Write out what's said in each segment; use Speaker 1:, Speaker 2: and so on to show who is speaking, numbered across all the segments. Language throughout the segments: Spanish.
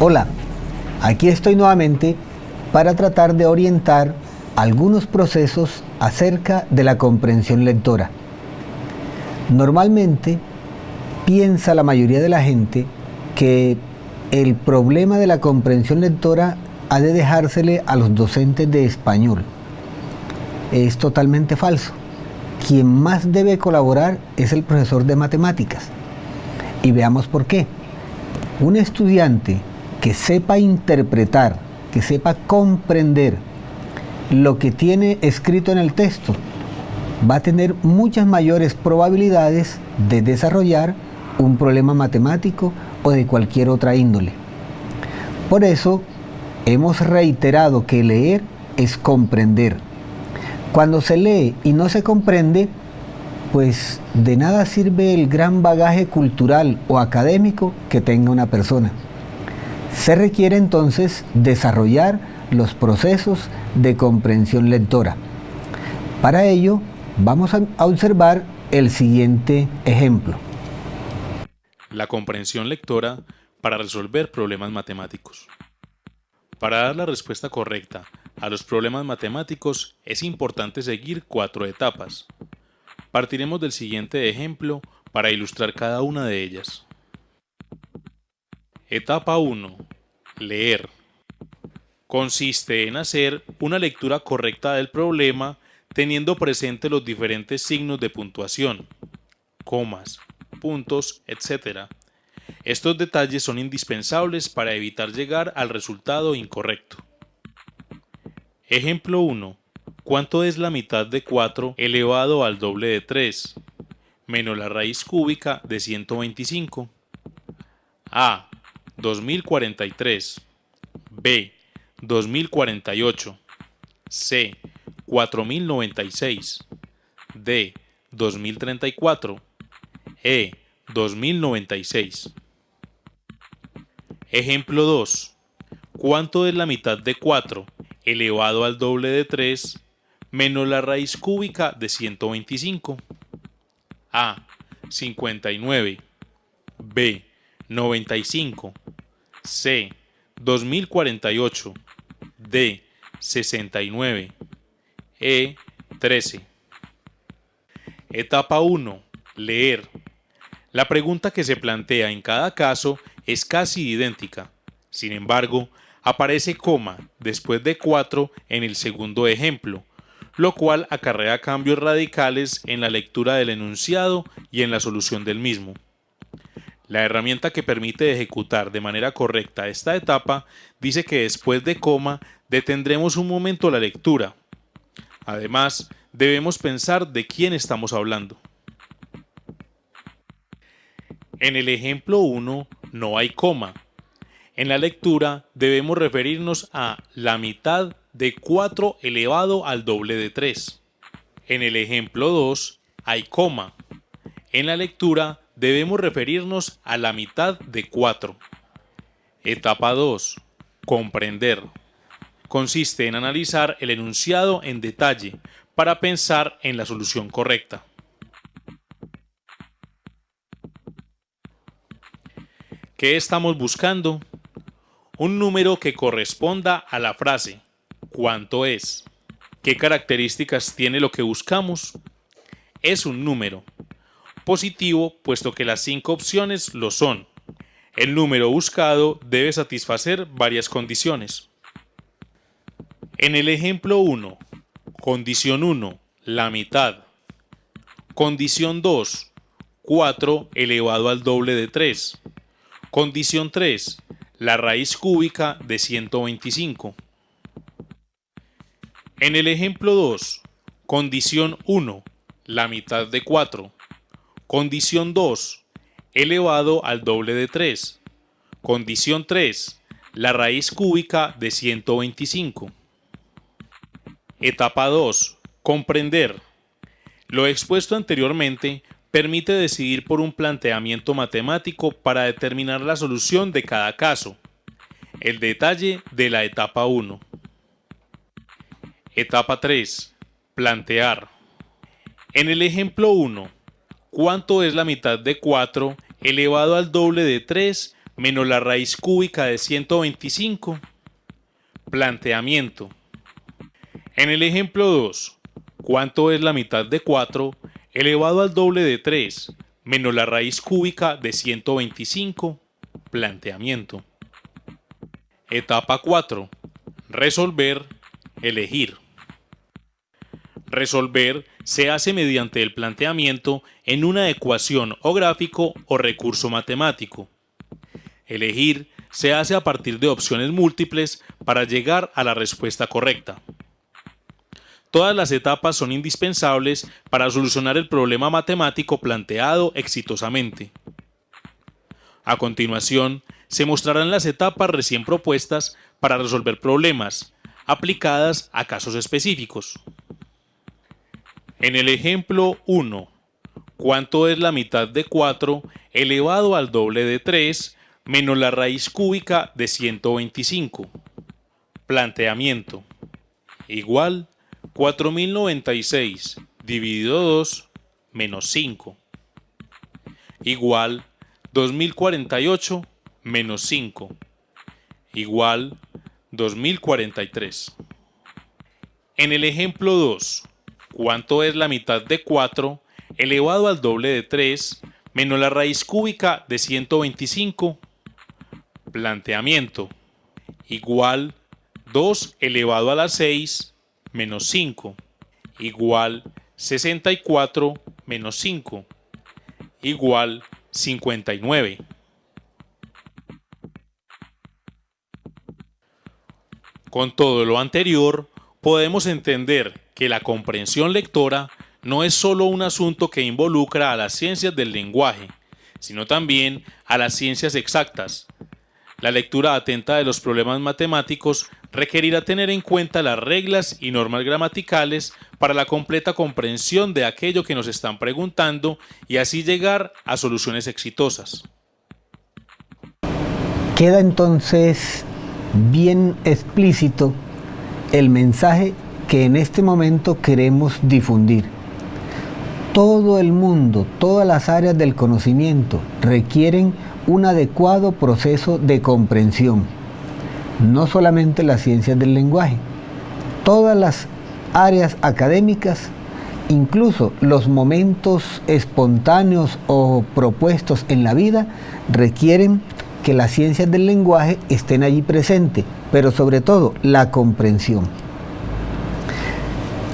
Speaker 1: Hola, aquí estoy nuevamente para tratar de orientar algunos procesos acerca de la comprensión lectora. Normalmente piensa la mayoría de la gente que el problema de la comprensión lectora ha de dejársele a los docentes de español. Es totalmente falso. Quien más debe colaborar es el profesor de matemáticas. Y veamos por qué. Un estudiante que sepa interpretar, que sepa comprender lo que tiene escrito en el texto, va a tener muchas mayores probabilidades de desarrollar un problema matemático o de cualquier otra índole. Por eso hemos reiterado que leer es comprender. Cuando se lee y no se comprende, pues de nada sirve el gran bagaje cultural o académico que tenga una persona. Se requiere entonces desarrollar los procesos de comprensión lectora. Para ello, vamos a observar el siguiente ejemplo.
Speaker 2: La comprensión lectora para resolver problemas matemáticos. Para dar la respuesta correcta a los problemas matemáticos es importante seguir 4 etapas. Partiremos del siguiente ejemplo para ilustrar cada una de ellas. Etapa 1. Leer. Consiste en hacer una lectura correcta del problema teniendo presente los diferentes signos de puntuación, comas, puntos, etc. Estos detalles son indispensables para evitar llegar al resultado incorrecto. Ejemplo 1. ¿Cuánto es la mitad de 4 elevado al doble de 3, menos la raíz cúbica de 125? A. 2043. B. 2048. C. 4096. D. 2034. E. 2096. Ejemplo 2. ¿Cuánto es la mitad de 4 elevado al doble de 3 menos la raíz cúbica de 125? A. 59. B. 95. C. 2048. D. 69. E. 13. Etapa 1. Leer. La pregunta que se plantea en cada caso es casi idéntica. Sin embargo, aparece coma después de 4 en el segundo ejemplo, lo cual acarrea cambios radicales en la lectura del enunciado y en la solución del mismo. La herramienta que permite ejecutar de manera correcta esta etapa dice que después de coma detendremos un momento la lectura. Además, debemos pensar de quién estamos hablando. En el ejemplo 1 no hay coma. En la lectura debemos referirnos a la mitad de 4 elevado al doble de 3. En el ejemplo 2 hay coma. En la lectura debemos referirnos a la mitad de 4. Etapa 2. Comprender. Consiste en analizar el enunciado en detalle para pensar en la solución correcta. ¿Qué estamos buscando? Un número que corresponda a la frase ¿cuánto es? ¿Qué características tiene lo que buscamos? Es un número positivo, puesto que las 5 opciones lo son. El número buscado debe satisfacer varias condiciones. En el ejemplo 1, condición 1, la mitad. Condición 2, 4 elevado al doble de 3. Condición 3, la raíz cúbica de 125. En el ejemplo 2, condición 1, la mitad de 4. Condición 2, elevado al doble de 3. Condición 3, la raíz cúbica de 125. Etapa 2, comprender. Lo expuesto anteriormente permite decidir por un planteamiento matemático para determinar la solución de cada caso. El detalle de la etapa 1. Etapa 3. Plantear. En el ejemplo 1, ¿cuánto es la mitad de 4 elevado al doble de 3 menos la raíz cúbica de 125, planteamiento. En el ejemplo 2, ¿cuánto es la mitad de 4 elevado al doble de 3 menos la raíz cúbica de 125? Planteamiento. Etapa 4. Resolver, elegir. Resolver se hace mediante el planteamiento en una ecuación o gráfico o recurso matemático. Elegir se hace a partir de opciones múltiples para llegar a la respuesta correcta. Todas las etapas son indispensables para solucionar el problema matemático planteado exitosamente. A continuación, se mostrarán las etapas recién propuestas para resolver problemas, aplicadas a casos específicos. En el ejemplo 1, ¿cuánto es la mitad de 4 elevado al doble de 3 menos la raíz cúbica de 125? Planteamiento. Igual 4096 dividido 2 menos 5. Igual 2048 menos 5. Igual 2043. En el ejemplo 2, ¿cuánto es la mitad de 4 elevado al doble de 3 menos la raíz cúbica de 125? Planteamiento. Igual 2 elevado a la 6 menos 5. Igual 64 menos 5. Igual 59. Con todo lo anterior, podemos entender que la comprensión lectora no es solo un asunto que involucra a las ciencias del lenguaje, sino también a las ciencias exactas. La lectura atenta de los problemas matemáticos requerirá tener en cuenta las reglas y normas gramaticales para la completa comprensión de aquello que nos están preguntando y así llegar a soluciones exitosas.
Speaker 1: Queda entonces bien explícito el mensaje que en este momento queremos difundir. Todo el mundo, todas las áreas del conocimiento requieren un adecuado proceso de comprensión. No solamente las ciencias del lenguaje, todas las áreas académicas, incluso los momentos espontáneos o propuestos en la vida, requieren que las ciencias del lenguaje estén allí presentes, pero sobre todo la comprensión.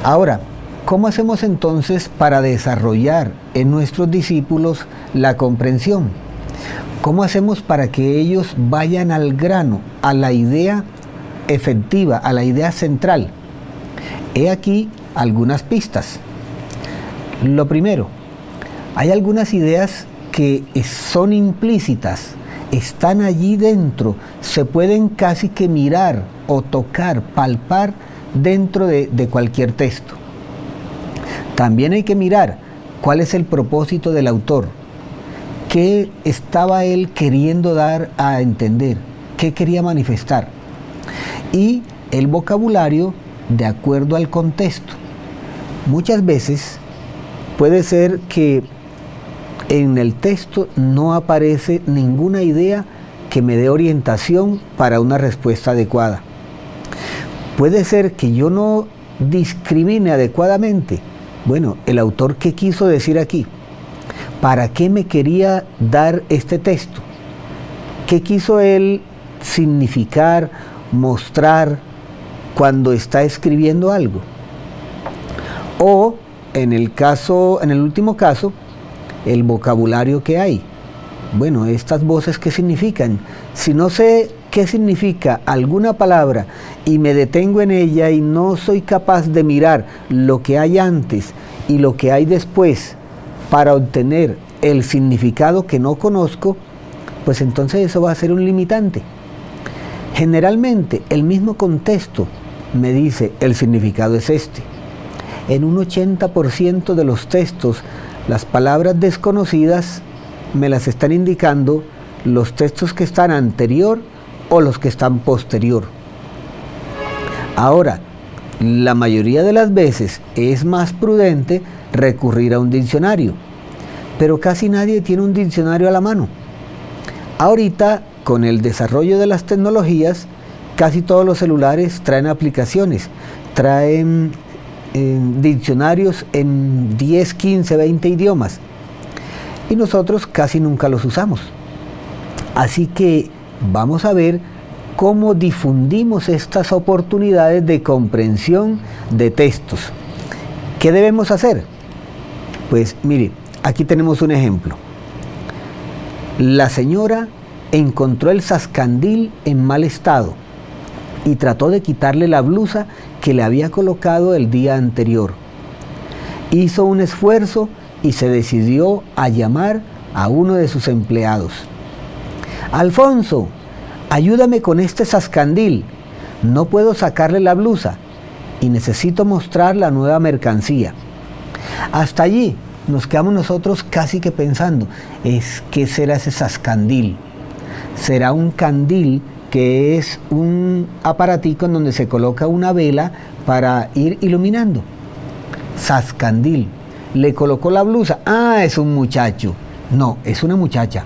Speaker 1: Ahora, ¿cómo hacemos entonces para desarrollar en nuestros discípulos la comprensión? ¿Cómo hacemos para que ellos vayan al grano, a la idea efectiva, a la idea central? He aquí algunas pistas. Lo primero, hay algunas ideas que son implícitas, están allí dentro, se pueden casi que mirar o tocar, palpar dentro de cualquier texto. También hay que mirar cuál es el propósito del autor. ¿Qué estaba él queriendo dar a entender? ¿Qué quería manifestar? Y el vocabulario de acuerdo al contexto. Muchas veces puede ser que en el texto no aparece ninguna idea que me dé orientación para una respuesta adecuada. Puede ser que yo no discrimine adecuadamente. Bueno, el autor, ¿qué quiso decir aquí? ¿Para qué me quería dar este texto? ¿Qué quiso él significar, mostrar cuando está escribiendo algo? O en el último caso, el vocabulario que hay. Bueno, estas voces, ¿qué significan? Si no sé qué significa alguna palabra y me detengo en ella y no soy capaz de mirar lo que hay antes y lo que hay después para obtener el significado que no conozco, pues entonces eso va a ser un limitante. Generalmente el mismo contexto me dice el significado es este. En un 80% de los textos, las palabras desconocidas me las están indicando los textos que están anterior o los que están posterior. Ahora, la mayoría de las veces es más prudente recurrir a un diccionario, pero casi nadie tiene un diccionario a la mano. Ahorita con el desarrollo de las tecnologías, casi todos los celulares traen aplicaciones, traen diccionarios en 10, 15, 20 idiomas. Y nosotros casi nunca los usamos. Así que vamos a ver cómo difundimos estas oportunidades de comprensión de textos. ¿Qué debemos hacer? Pues mire, aquí tenemos un ejemplo. La señora encontró el zascandil en mal estado y trató de quitarle la blusa que le había colocado el día anterior. Hizo un esfuerzo y se decidió a llamar a uno de sus empleados. Alfonso, ayúdame con este zascandil. No puedo sacarle la blusa y necesito mostrar la nueva mercancía. Hasta allí nos quedamos nosotros casi que pensando, ¿qué será ese zascandil? Será un candil, que es un aparatico en donde se coloca una vela para ir iluminando. Zascandil. Le colocó la blusa. Ah, es un muchacho. No, es una muchacha.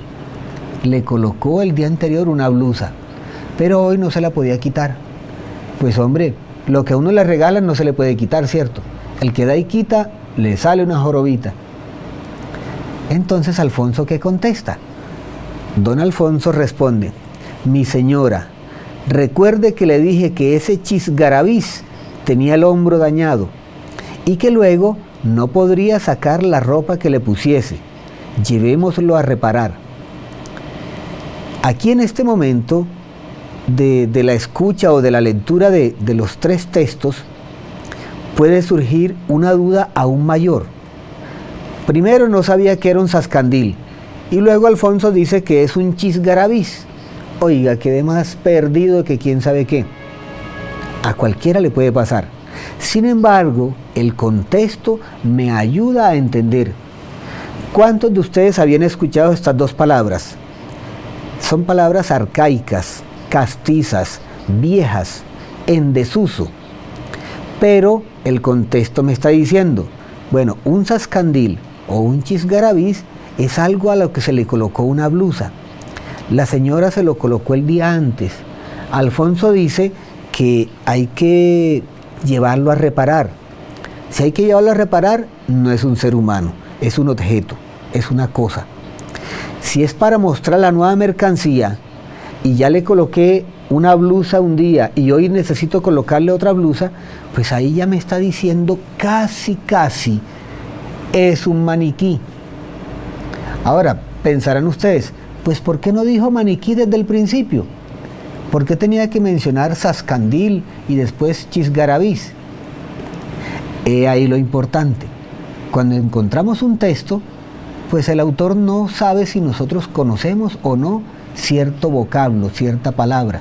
Speaker 1: Le colocó el día anterior una blusa, pero hoy no se la podía quitar. Pues hombre, lo que a uno le regalan no se le puede quitar, ¿cierto? El que da y quita, le sale una jorobita. Entonces Alfonso, ¿qué contesta? Don Alfonso responde: mi señora, recuerde que le dije que ese chisgarabiz tenía el hombro dañado y que luego no podría sacar la ropa que le pusiese. Llevémoslo a reparar. Aquí en este momento de la escucha o de la lectura de los tres textos puede surgir una duda aún mayor. Primero, no sabía que era un zascandil y luego Alfonso dice que es un chisgarabiz. Oiga, quedé más perdido que quién sabe qué. A cualquiera le puede pasar. Sin embargo, el contexto me ayuda a entender. ¿Cuántos de ustedes habían escuchado estas dos palabras? Son palabras arcaicas, castizas, viejas, en desuso. Pero el contexto me está diciendo, bueno, un zascandil o un chisgarabiz es algo a lo que se le colocó una blusa. La señora se lo colocó el día antes. Alfonso dice que hay que llevarlo a reparar. Si hay que llevarlo a reparar, no es un ser humano, es un objeto, es una cosa. Si es para mostrar la nueva mercancía y ya le coloqué una blusa un día y hoy necesito colocarle otra blusa, pues ahí ya me está diciendo casi es un maniquí. Ahora, pensarán ustedes, pues ¿por qué no dijo maniquí desde el principio? ¿Por qué tenía que mencionar zascandil y después chisgarabiz? He ahí lo importante. Cuando encontramos un texto, pues el autor no sabe si nosotros conocemos o no cierto vocablo, cierta palabra.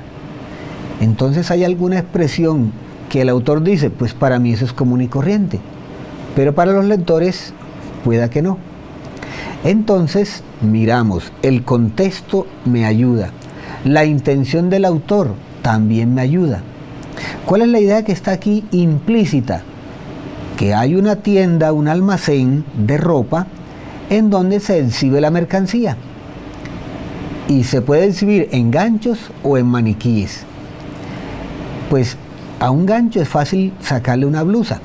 Speaker 1: Entonces hay alguna expresión que el autor dice, pues para mí eso es común y corriente, pero para los lectores pueda que no. Entonces miramos, el contexto me ayuda, la intención del autor también me ayuda. ¿Cuál es la idea que está aquí implícita? Que hay una tienda, un almacén de ropa en donde se exhibe la mercancía y se puede exhibir en ganchos o en maniquíes. Pues a un gancho es fácil sacarle una blusa,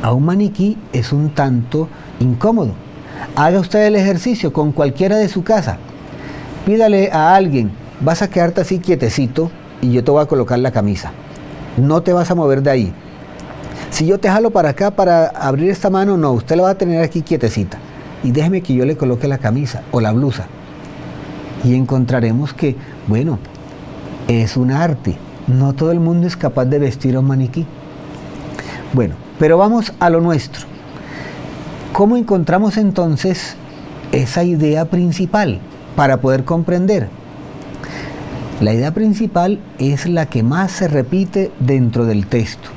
Speaker 1: a un maniquí es un tanto incómodo. Haga usted el ejercicio con cualquiera de su casa, pídale a alguien, vas a quedarte así quietecito y yo te voy a colocar la camisa, no te vas a mover de ahí. Si yo te jalo para acá para abrir esta mano, no, usted la va a tener aquí quietecita y déjeme que yo le coloque la camisa o la blusa. Y encontraremos que, bueno, es un arte. No todo el mundo es capaz de vestir a un maniquí. Bueno, pero vamos a lo nuestro. ¿Cómo encontramos entonces esa idea principal para poder comprender? La idea principal es la que más se repite dentro del texto.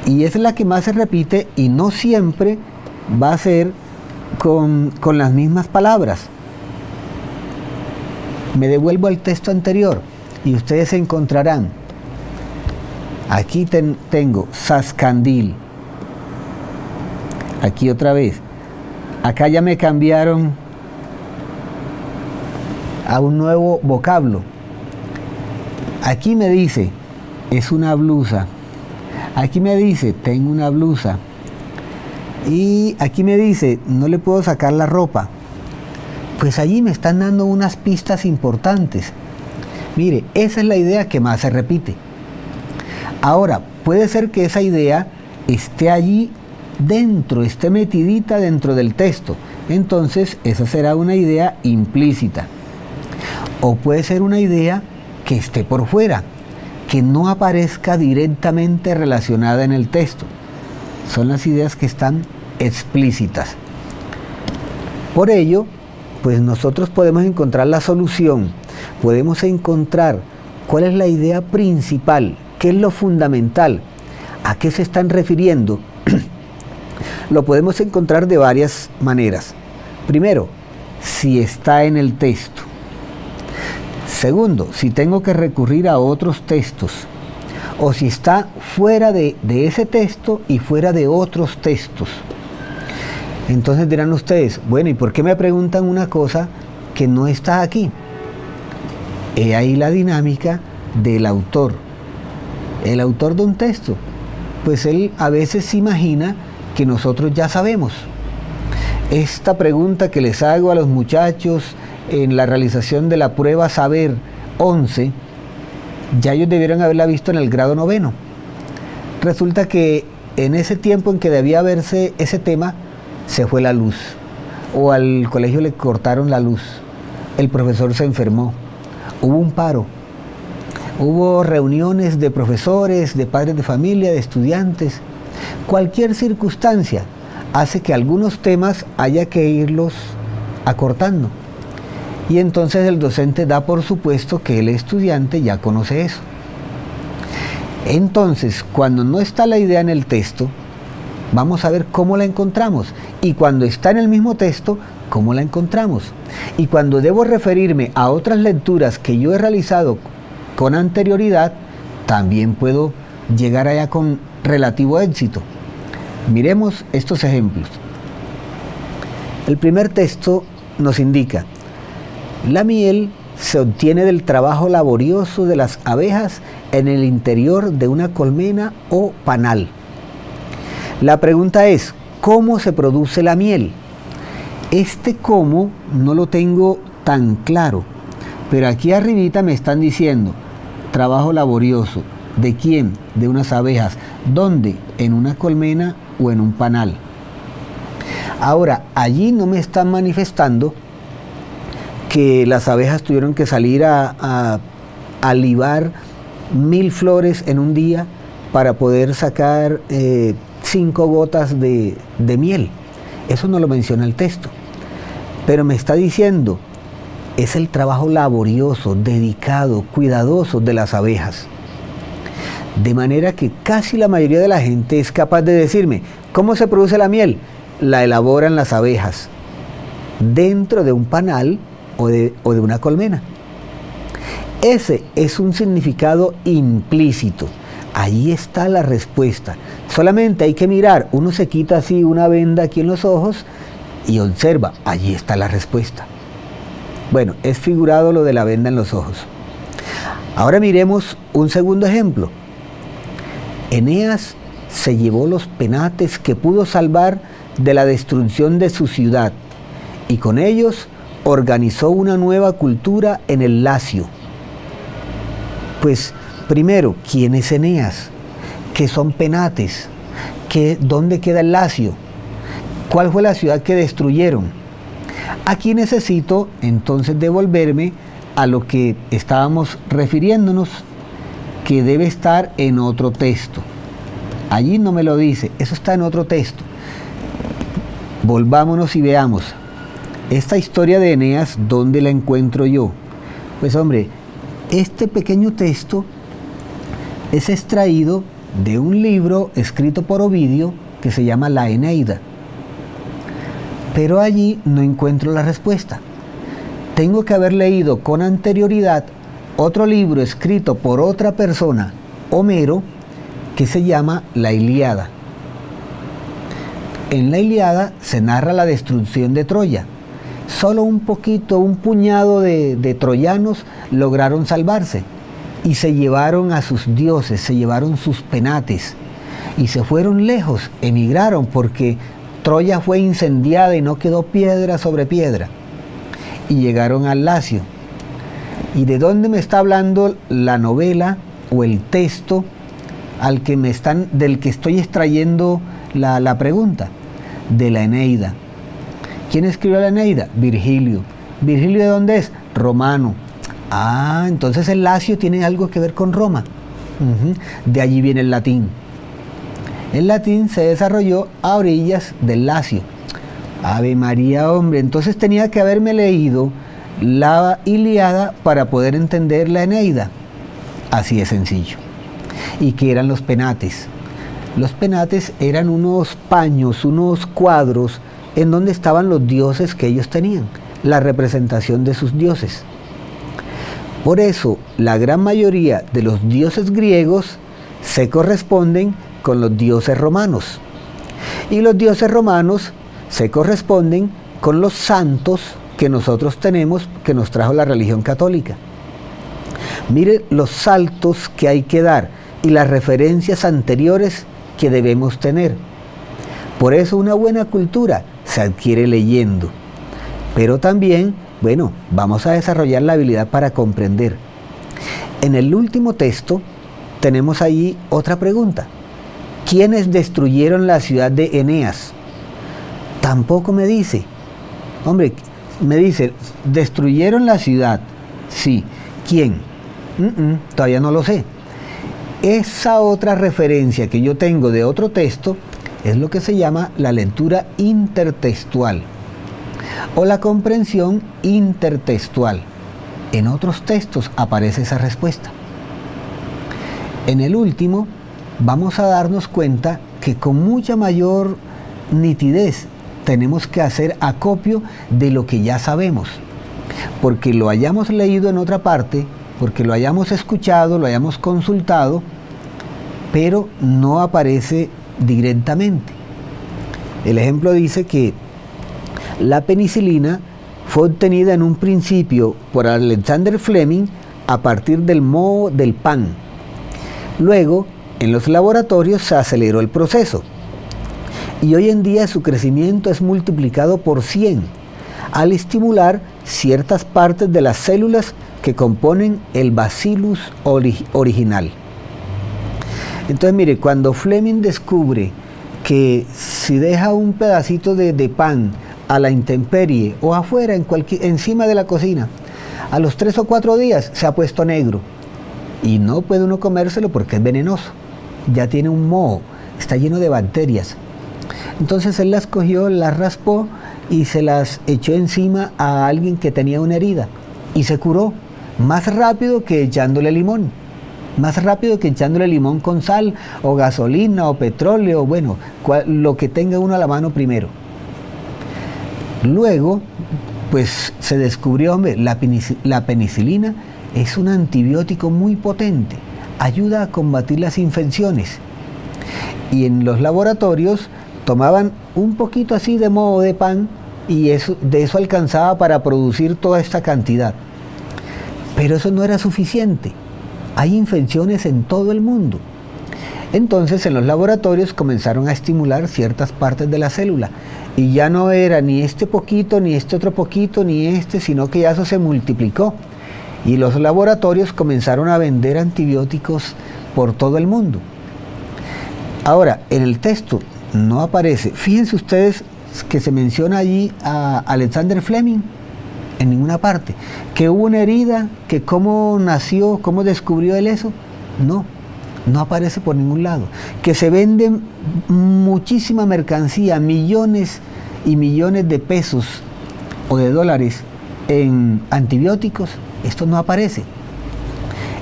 Speaker 1: Y es la que más se repite y no siempre va a ser con las mismas palabras. Me devuelvo al texto anterior y ustedes encontrarán. Aquí tengo zascandil. Aquí otra vez. Acá ya me cambiaron a un nuevo vocablo. Aquí me dice, es una blusa. Aquí me dice, tengo una blusa. Y aquí me dice, no le puedo sacar la ropa. Pues allí me están dando unas pistas importantes. Mire, esa es la idea que más se repite. Ahora, puede ser que esa idea esté allí dentro, esté metidita dentro del texto. Entonces, esa será una idea implícita. O puede ser una idea que esté por fuera, que no aparezca directamente relacionada en el texto. Son las ideas que están explícitas. Por ello, pues nosotros podemos encontrar la solución, podemos encontrar cuál es la idea principal, qué es lo fundamental, a qué se están refiriendo. Lo podemos encontrar de varias maneras. Primero, si está en el texto. Segundo, si tengo que recurrir a otros textos, o si está fuera de ese texto y fuera de otros textos. Entonces dirán ustedes, bueno, ¿y por qué me preguntan una cosa que no está aquí? He ahí la dinámica del autor. El autor de un texto, pues él a veces se imagina que nosotros ya sabemos. Esta pregunta que les hago a los muchachos en la realización de la prueba Saber 11, ya ellos debieron haberla visto en el grado 9. Resulta que en ese tiempo en que debía verse ese tema, se fue la luz, o al colegio le cortaron la luz, el profesor se enfermó, hubo un paro, hubo reuniones de profesores, de padres de familia, de estudiantes. Cualquier circunstancia hace que algunos temas haya que irlos acortando. Y entonces el docente da por supuesto que el estudiante ya conoce eso. Entonces, cuando no está la idea en el texto, vamos a ver cómo la encontramos. Y cuando está en el mismo texto, cómo la encontramos. Y cuando debo referirme a otras lecturas que yo he realizado con anterioridad, también puedo llegar allá con relativo éxito. Miremos estos ejemplos. El primer texto nos indica: la miel se obtiene del trabajo laborioso de las abejas en el interior de una colmena o panal. La pregunta es, ¿cómo se produce la miel? Este cómo no lo tengo tan claro, pero aquí arribita me están diciendo, trabajo laborioso. ¿De quién? De unas abejas. ¿Dónde? En una colmena o en un panal. Ahora, allí no me están manifestando que las abejas tuvieron que salir a libar 1000 flores en un día para poder sacar 5 gotas de miel. Eso no lo menciona el texto. Pero me está diciendo, es el trabajo laborioso, dedicado, cuidadoso de las abejas. De manera que casi la mayoría de la gente es capaz de decirme, ¿cómo se produce la miel? La elaboran las abejas dentro de un panal o de una colmena. Ese es un significado implícito. Ahí está la respuesta. Solamente hay que mirar, uno se quita así una venda aquí en los ojos y observa, allí está la respuesta. Bueno, es figurado lo de la venda en los ojos. Ahora miremos un segundo ejemplo. Eneas se llevó los penates que pudo salvar de la destrucción de su ciudad y con ellos organizó una nueva cultura en el Lacio. Pues primero, ¿quién es Eneas? ¿Qué son penates? ¿Dónde queda el Lacio? ¿Cuál fue la ciudad que destruyeron? Aquí necesito entonces devolverme a lo que estábamos refiriéndonos, que debe estar en otro texto. Allí no me lo dice, eso está en otro texto. Volvámonos y veamos. Esta historia de Eneas, ¿dónde la encuentro yo? Pues hombre, este pequeño texto es extraído de un libro escrito por Ovidio que se llama La Eneida. Pero allí no encuentro la respuesta. Tengo que haber leído con anterioridad otro libro escrito por otra persona, Homero, que se llama La Ilíada. En la Ilíada se narra la destrucción de Troya Solo un poquito, un puñado de troyanos lograron salvarse y se llevaron a sus dioses, se llevaron sus penates y se fueron lejos, emigraron porque Troya fue incendiada y no quedó piedra sobre piedra y llegaron al Lacio. ¿Y de dónde me está hablando la novela o el texto del que estoy extrayendo la pregunta? De la Eneida. ¿Quién escribió la Eneida? Virgilio. ¿Virgilio de dónde es? Romano. Ah, entonces el Lacio tiene algo que ver con Roma. De allí viene el latín. El latín se desarrolló a orillas del Lacio. Ave María, hombre, entonces tenía que haberme leído la Ilíada para poder entender la Eneida. Así de sencillo. ¿Y qué eran los penates? Los penates eran unos paños, unos cuadros en donde estaban los dioses que ellos tenían, la representación de sus dioses. Por eso, la gran mayoría de los dioses griegos se corresponden con los dioses romanos. Y los dioses romanos se corresponden con los santos que nosotros tenemos, que nos trajo la religión católica. Mire los saltos que hay que dar y las referencias anteriores que debemos tener. Por eso una buena cultura se adquiere leyendo. Pero también, bueno, vamos a desarrollar la habilidad para comprender. En el último texto tenemos allí otra pregunta. ¿Quiénes destruyeron la ciudad de Eneas? Tampoco me dice. Hombre, me dice, destruyeron la ciudad. Sí. ¿Quién? Todavía no lo sé. Esa otra referencia que yo tengo de otro texto es lo que se llama la lectura intertextual o la comprensión intertextual. En otros textos aparece esa respuesta. En el último vamos a darnos cuenta que con mucha mayor nitidez tenemos que hacer acopio de lo que ya sabemos, porque lo hayamos leído en otra parte, porque lo hayamos escuchado, lo hayamos consultado, pero no aparece directamente. El ejemplo dice que la penicilina fue obtenida en un principio por Alexander Fleming a partir del moho del pan. Luego, en los laboratorios se aceleró el proceso y hoy en día su crecimiento es multiplicado por 100 al estimular ciertas partes de las células que componen el bacillus original. Entonces, mire, cuando Fleming descubre que si deja un pedacito de pan a la intemperie o afuera, encima de la cocina, a los 3 o 4 días se ha puesto negro y no puede uno comérselo porque es venenoso, ya tiene un moho, está lleno de bacterias. Entonces él las cogió, las raspó y se las echó encima a alguien que tenía una herida y se curó más rápido que echándole limón. Más rápido que echándole limón con sal o gasolina o petróleo, bueno, lo que tenga uno a la mano primero. Luego, pues se descubrió, hombre, la penicilina es un antibiótico muy potente, ayuda a combatir las infecciones. Y en los laboratorios tomaban un poquito así de moho de pan y de eso alcanzaba para producir toda esta cantidad. Pero eso no era suficiente. Hay infecciones en todo el mundo. Entonces en los laboratorios comenzaron a estimular ciertas partes de la célula y ya no era ni este poquito, ni este otro poquito, ni este, sino que ya eso se multiplicó. Y los laboratorios comenzaron a vender antibióticos por todo el mundo. Ahora, en el texto no aparece, fíjense ustedes que se menciona allí a Alexander Fleming, en ninguna parte, que hubo una herida, que cómo nació, cómo descubrió él eso, no aparece por ningún lado. Que se vende muchísima mercancía, millones y millones de pesos o de dólares en antibióticos, esto no aparece.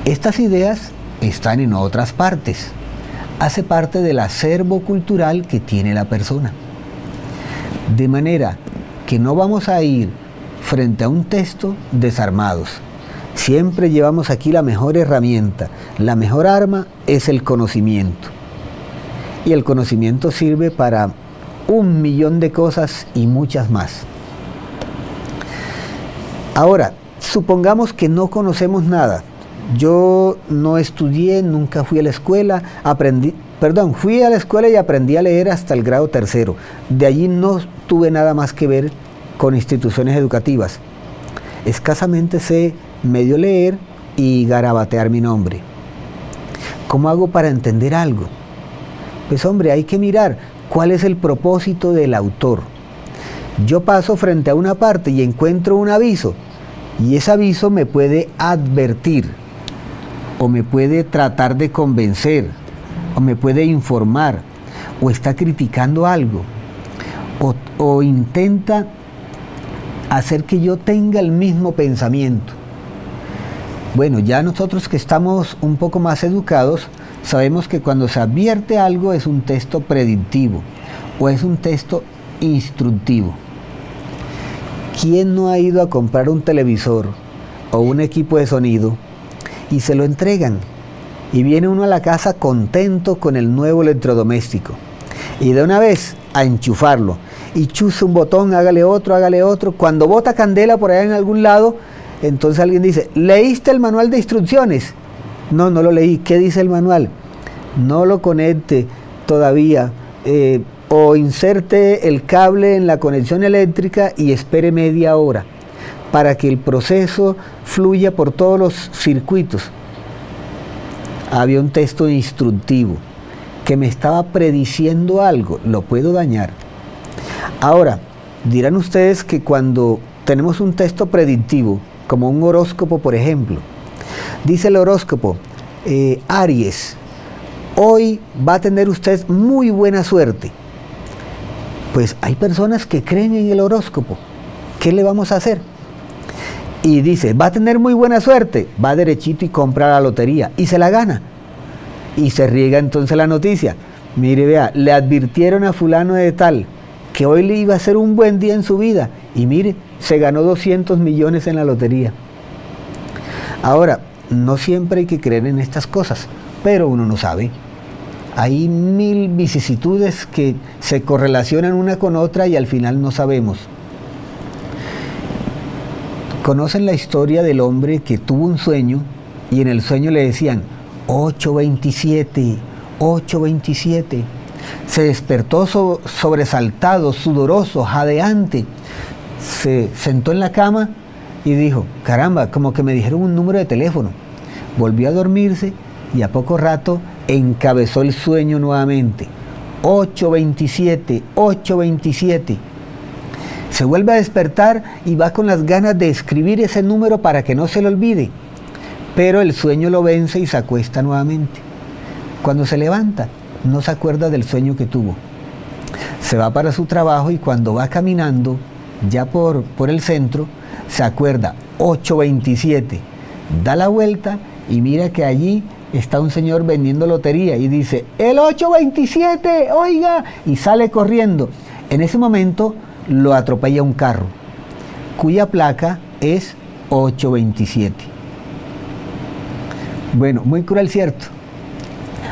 Speaker 1: Estas ideas están en otras partes, hace parte del acervo cultural que tiene la persona. De manera que no vamos a ir frente a un texto desarmados. Siempre llevamos aquí la mejor herramienta, la mejor arma es el conocimiento. Y el conocimiento sirve para 1.000.000 de cosas y muchas más. Ahora, supongamos que no conocemos nada. Yo no estudié, nunca fui a la escuela, fui a la escuela y aprendí a leer hasta el grado tercero. De allí no tuve nada más que ver con instituciones educativas. Escasamente sé medio leer y garabatear mi nombre. ¿Cómo hago para entender algo? Pues hombre, hay que mirar cuál es el propósito del autor. Yo paso frente a una parte y encuentro un aviso, y ese aviso me puede advertir, o me puede tratar de convencer, o me puede informar, o está criticando algo, o intenta hacer que yo tenga el mismo pensamiento. Bueno, ya nosotros que estamos un poco más educados, sabemos que cuando se advierte algo es un texto predictivo o es un texto instructivo. ¿Quién no ha ido a comprar un televisor o un equipo de sonido y se lo entregan? Y viene uno a la casa contento con el nuevo electrodoméstico. Y de una vez a enchufarlo. Y chuza un botón, hágale otro. Cuando bota candela por allá en algún lado, entonces alguien dice, ¿leíste el manual de instrucciones? No, no lo leí. ¿Qué dice el manual? No lo conecte todavía. O inserte el cable en la conexión eléctrica y espere media hora para que el proceso fluya por todos los circuitos. Había un texto instructivo que me estaba prediciendo algo, lo puedo dañar. Ahora, dirán ustedes que cuando tenemos un texto predictivo, como un horóscopo por ejemplo, dice el horóscopo, Aries, hoy va a tener usted muy buena suerte. Pues hay personas que creen en el horóscopo. ¿Qué le vamos a hacer? Y dice, va a tener muy buena suerte. Va derechito y compra la lotería. Y se la gana. Y se riega entonces la noticia. Mire, vea, le advirtieron a fulano de tal que hoy le iba a ser un buen día en su vida. Y mire, se ganó 200 millones en la lotería. Ahora, no siempre hay que creer en estas cosas. Pero uno no sabe. Hay mil vicisitudes que se correlacionan una con otra y al final no sabemos. ¿Conocen la historia del hombre que tuvo un sueño y en el sueño le decían 8:27, 8:27? Se despertó sobresaltado, sudoroso, jadeante. Se sentó en la cama y dijo, caramba, como que me dijeron un número de teléfono. Volvió a dormirse y a poco rato encabezó el sueño nuevamente. 8:27, 8:27. Se vuelve a despertar y va con las ganas de escribir ese número para que no se le olvide. Pero el sueño lo vence y se acuesta nuevamente. Cuando se levanta, no se acuerda del sueño que tuvo. Se va para su trabajo y cuando va caminando, ya por el centro, se acuerda, 8:27. Da la vuelta y mira que allí está un señor vendiendo lotería y dice, el 8:27, oiga, y sale corriendo. En ese momento lo atropella un carro, cuya placa es 8:27. Bueno, muy cruel, ¿cierto?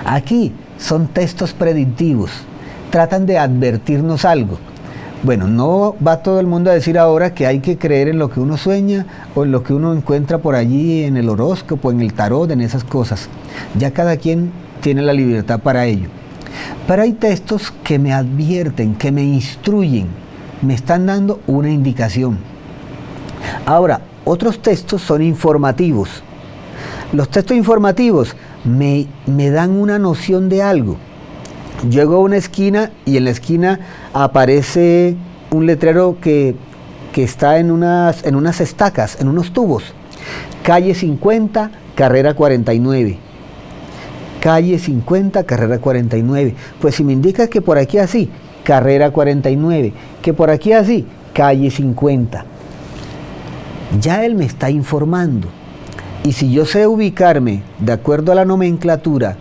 Speaker 1: Aquí son textos predictivos, tratan de advertirnos algo. Bueno, no va todo el mundo a decir ahora que hay que creer en lo que uno sueña o en lo que uno encuentra por allí en el horóscopo, en el tarot, en esas cosas. Ya cada quien tiene la libertad para ello. Pero hay textos que me advierten, que me instruyen, me están dando una indicación. Ahora, otros textos son informativos. Los textos informativos me dan una noción de algo. Llego a una esquina y en la esquina aparece un letrero que está en unas estacas, en unos tubos. Calle 50, carrera 49. Calle 50, carrera 49. Pues si me indica que por aquí así, carrera 49, que por aquí así, calle 50. Ya él me está informando. Y si yo sé ubicarme de acuerdo a la nomenclatura,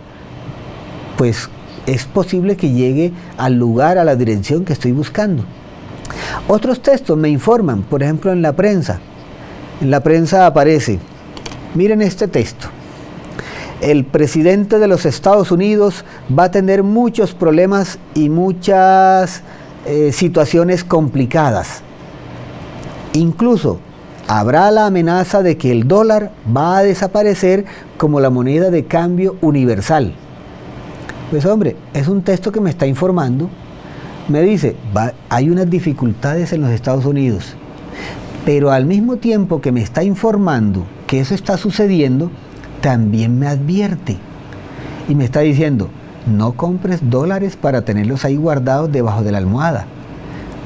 Speaker 1: pues es posible que llegue al lugar, a la dirección que estoy buscando. Otros textos me informan, por ejemplo en la prensa. En la prensa aparece, miren este texto, el presidente de los Estados Unidos va a tener muchos problemas y muchas situaciones complicadas. Incluso habrá la amenaza de que el dólar va a desaparecer como la moneda de cambio universal. Pues hombre, es un texto que me está informando. Me dice, hay unas dificultades en los Estados Unidos, pero al mismo tiempo que me está informando que eso está sucediendo, también me advierte y me está diciendo, no compres dólares para tenerlos ahí guardados debajo de la almohada,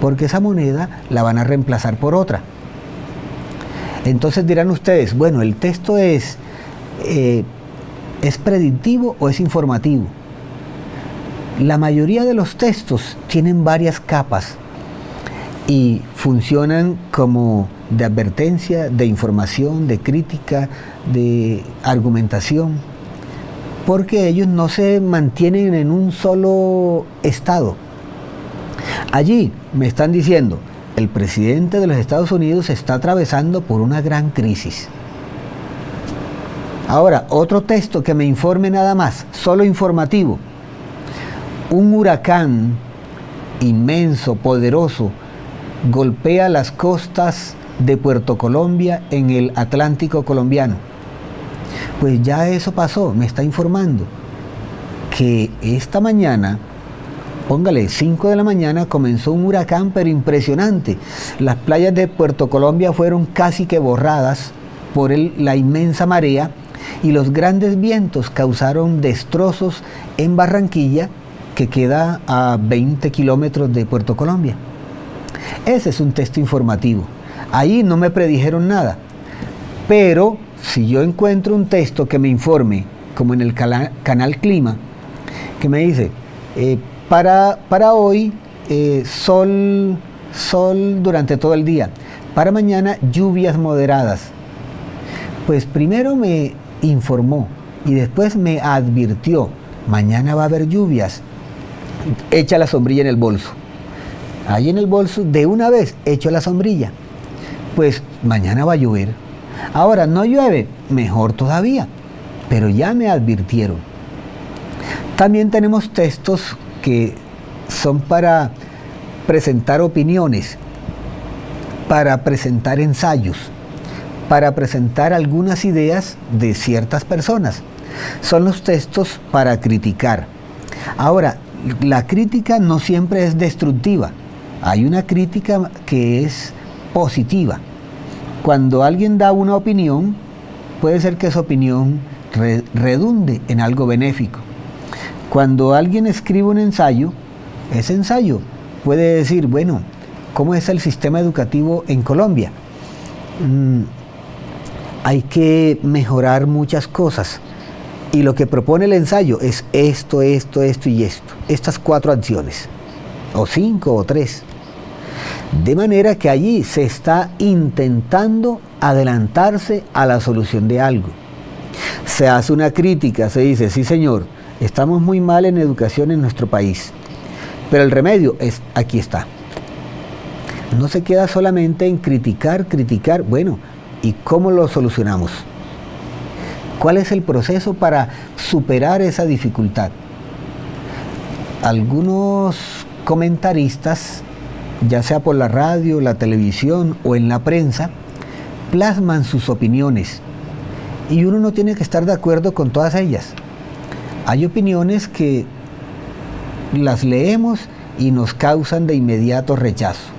Speaker 1: porque esa moneda la van a reemplazar por otra. Entonces dirán ustedes, bueno, ¿el texto es predictivo o es informativo? La mayoría de los textos tienen varias capas y funcionan como de advertencia, de información, de crítica, de argumentación, porque ellos no se mantienen en un solo estado. Allí me están diciendo, el presidente de los Estados Unidos está atravesando por una gran crisis. Ahora, otro texto que me informe nada más, solo informativo. Un huracán inmenso, poderoso, golpea las costas de Puerto Colombia en el Atlántico colombiano. Pues ya eso pasó, me está informando que esta mañana, póngale 5 de la mañana, comenzó un huracán pero impresionante. Las playas de Puerto Colombia fueron casi que borradas por la inmensa marea y los grandes vientos causaron destrozos en Barranquilla, que queda a 20 kilómetros de Puerto Colombia. Ese es un texto informativo. Ahí no me predijeron nada. Pero si yo encuentro un texto que me informe, como en el canal Clima, que me dice, para hoy sol durante todo el día, para mañana lluvias moderadas, pues primero me informó y después me advirtió, mañana va a haber lluvias, echa la sombrilla en el bolso. Ahí en el bolso de una vez echo la sombrilla, pues mañana va a llover. Ahora no llueve, mejor todavía, pero ya me advirtieron. También tenemos textos que son para presentar opiniones, para presentar ensayos, para presentar algunas ideas de ciertas personas. Son los textos para criticar. Ahora, la crítica no siempre es destructiva. Hay una crítica que es positiva. Cuando alguien da una opinión, puede ser que esa opinión redunde en algo benéfico. Cuando alguien escribe un ensayo, ese ensayo puede decir, bueno, ¿cómo es el sistema educativo en Colombia? Hay que mejorar muchas cosas. Y lo que propone el ensayo es esto y esto. Estas 4 acciones, o 5 o 3. De manera que allí se está intentando adelantarse a la solución de algo. Se hace una crítica, se dice, sí señor, estamos muy mal en educación en nuestro país, pero el remedio aquí está. No se queda solamente en criticar, bueno, ¿y cómo lo solucionamos? ¿Cuál es el proceso para superar esa dificultad? Algunos comentaristas, ya sea por la radio, la televisión o en la prensa, plasman sus opiniones y uno no tiene que estar de acuerdo con todas ellas. Hay opiniones que las leemos y nos causan de inmediato rechazo.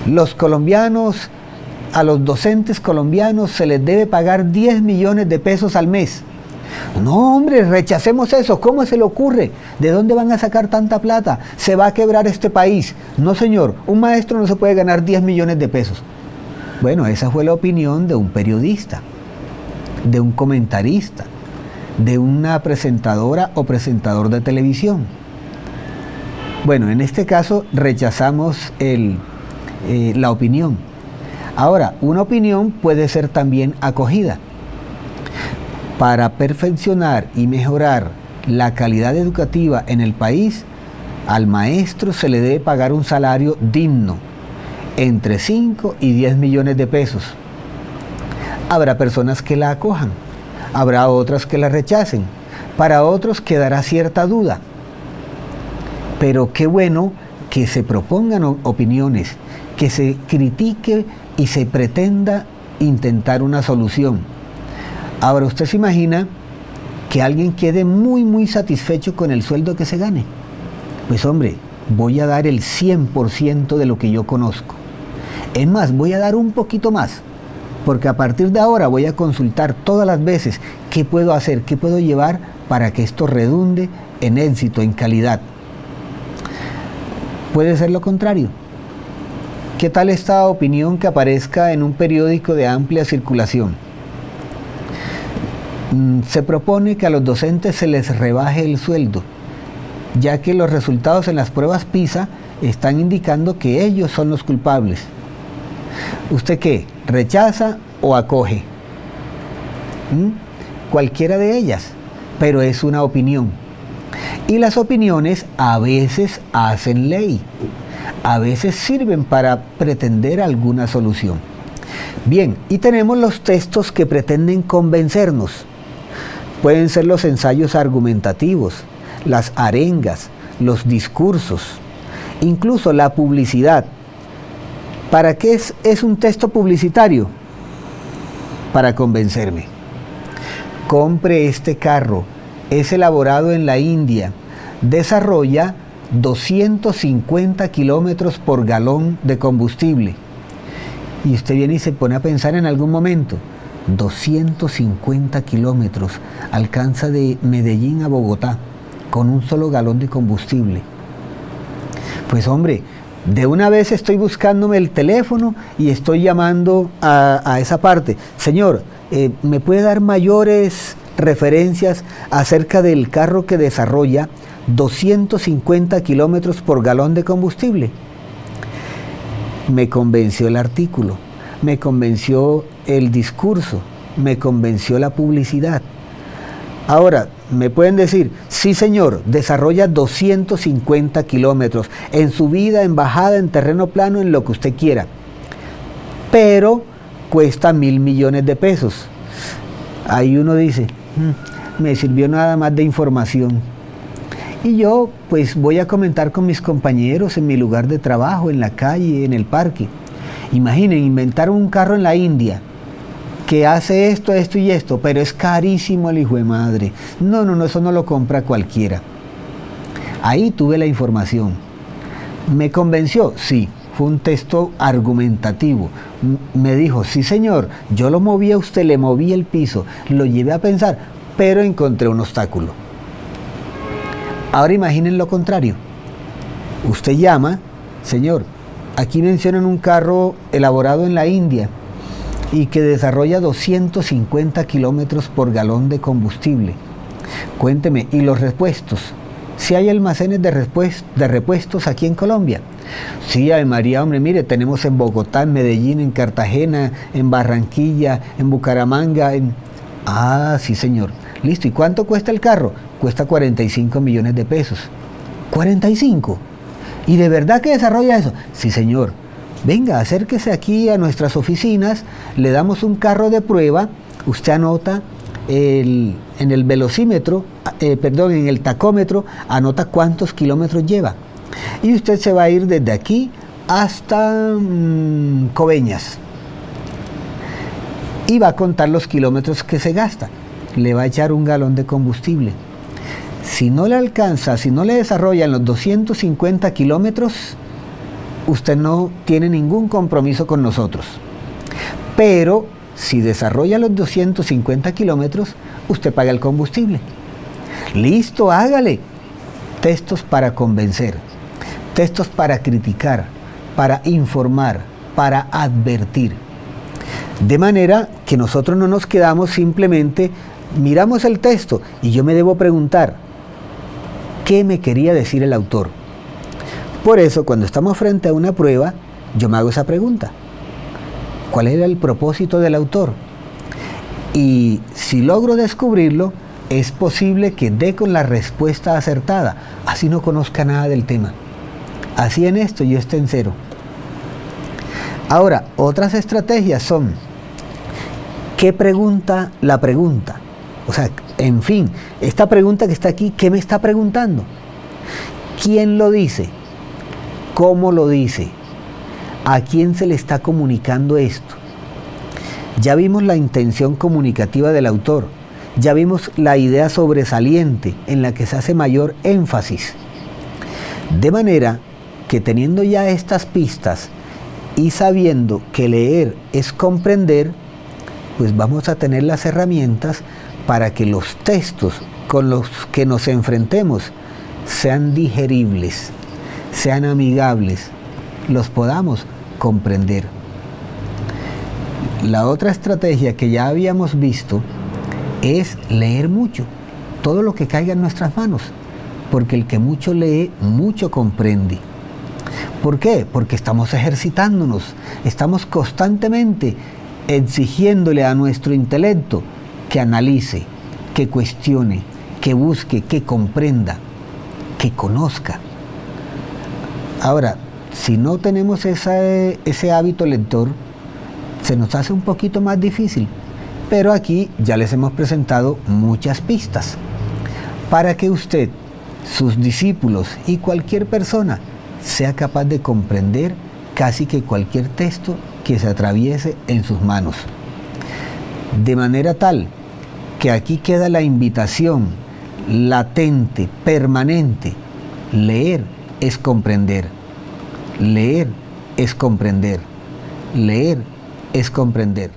Speaker 1: Los colombianos, a los docentes colombianos se les debe pagar 10 millones de pesos al mes. No, hombre, rechacemos eso. ¿Cómo se le ocurre? ¿De dónde van a sacar tanta plata? Se va a quebrar este país. No, señor, un maestro no se puede ganar 10 millones de pesos. Bueno, esa fue la opinión de un periodista, de un comentarista, de una presentadora o presentador de televisión. Bueno, en este caso rechazamos la opinión. Ahora, una opinión puede ser también acogida. Para perfeccionar y mejorar la calidad educativa en el país, al maestro se le debe pagar un salario digno, entre 5 y 10 millones de pesos. Habrá personas que la acojan, habrá otras que la rechacen, para otros quedará cierta duda. Pero qué bueno que se propongan opiniones, que se critique y se pretenda intentar una solución. Ahora, usted se imagina que alguien quede muy satisfecho con el sueldo que se gane. Pues hombre, voy a dar el 100% de lo que yo conozco. Es más, voy a dar un poquito más, porque a partir de ahora voy a consultar todas las veces qué puedo hacer, qué puedo llevar para que esto redunde en éxito, en calidad. Puede ser lo contrario. ¿Qué tal esta opinión que aparezca en un periódico de amplia circulación? Se propone que a los docentes se les rebaje el sueldo, ya que los resultados en las pruebas PISA están indicando que ellos son los culpables. ¿Usted qué? ¿Rechaza o acoge? Cualquiera de ellas, pero es una opinión. Y las opiniones a veces hacen ley, a veces sirven para pretender alguna solución. Bien, y tenemos los textos que pretenden convencernos. Pueden ser los ensayos argumentativos, las arengas, los discursos, incluso la publicidad. ¿Para qué es un texto publicitario? Para convencerme. Compre este carro, es elaborado en la India, desarrolla 250 kilómetros por galón de combustible. Y usted viene y se pone a pensar en algún momento, 250 kilómetros, alcanza de Medellín a Bogotá, con un solo galón de combustible. Pues hombre, de una vez estoy buscándome el teléfono y estoy llamando a esa parte. Señor, ¿me puede dar mayores referencias acerca del carro que desarrolla 250 kilómetros por galón de combustible? Me convenció el artículo, me convenció el discurso, me convenció la publicidad. Ahora, me pueden decir, sí señor, desarrolla 250 kilómetros en subida, en bajada, en terreno plano, en lo que usted quiera, pero cuesta 1.000 millones de pesos. Ahí uno dice, me sirvió nada más de información. Y yo pues voy a comentar con mis compañeros en mi lugar de trabajo, en la calle, en el parque. Imaginen, inventar un carro en la India que hace esto y esto, pero es carísimo el hijo de madre. No, eso no lo compra cualquiera. Ahí tuve la información. ¿Me convenció? Sí, fue un texto argumentativo. Me dijo, sí señor, yo lo moví a usted, le moví el piso, lo llevé a pensar, pero encontré un obstáculo. Ahora imaginen lo contrario. Usted llama, señor, aquí mencionan un carro elaborado en la India y que desarrolla 250 kilómetros por galón de combustible. Cuénteme, ¿y los repuestos? ¿Si hay almacenes de repuestos aquí en Colombia? Sí, Ave María, hombre, mire, tenemos en Bogotá, en Medellín, en Cartagena, en Barranquilla, en Bucaramanga, Ah, sí señor. Listo, ¿y cuánto cuesta el carro? Cuesta 45 millones de pesos. ¿45? ¿Y de verdad que desarrolla eso? Sí señor. Venga, acérquese aquí a nuestras oficinas, le damos un carro de prueba, usted anota en el velocímetro, en el tacómetro, anota cuántos kilómetros lleva. Y usted se va a ir desde aquí hasta Coveñas. Y va a contar los kilómetros que se gasta. Le va a echar un galón de combustible. Si no le alcanza, si no le desarrollan los 250 kilómetros, usted no tiene ningún compromiso con nosotros. Pero si desarrolla los 250 kilómetros, usted paga el combustible. Listo, hágale. Textos para convencer, textos para criticar, para informar, para advertir. De manera que nosotros no nos quedamos simplemente, miramos el texto y yo me debo preguntar, ¿qué me quería decir el autor? Por eso, cuando estamos frente a una prueba, yo me hago esa pregunta. ¿Cuál era el propósito del autor? Y si logro descubrirlo, es posible que dé con la respuesta acertada, así no conozca nada del tema. Así en esto yo esté en cero. Ahora, otras estrategias son, ¿qué pregunta la pregunta? O sea, en fin, esta pregunta que está aquí, ¿qué me está preguntando? ¿Quién lo dice? ¿Cómo lo dice? ¿A quién se le está comunicando esto? Ya vimos la intención comunicativa del autor, ya vimos la idea sobresaliente en la que se hace mayor énfasis. De manera que teniendo ya estas pistas y sabiendo que leer es comprender, pues vamos a tener las herramientas para que los textos con los que nos enfrentemos sean digeribles, sean amigables, los podamos comprender. La otra estrategia que ya habíamos visto es leer mucho, todo lo que caiga en nuestras manos, porque el que mucho lee, mucho comprende. ¿Por qué? Porque estamos ejercitándonos, estamos constantemente exigiéndole a nuestro intelecto que analice, que cuestione, que busque, que comprenda, que conozca. Ahora, si no tenemos ese hábito lector, se nos hace un poquito más difícil, pero aquí ya les hemos presentado muchas pistas para que usted, sus discípulos y cualquier persona sea capaz de comprender casi que cualquier texto que se atraviese en sus manos. De manera tal que aquí queda la invitación latente, permanente. Leer es comprender. Leer es comprender. Leer es comprender.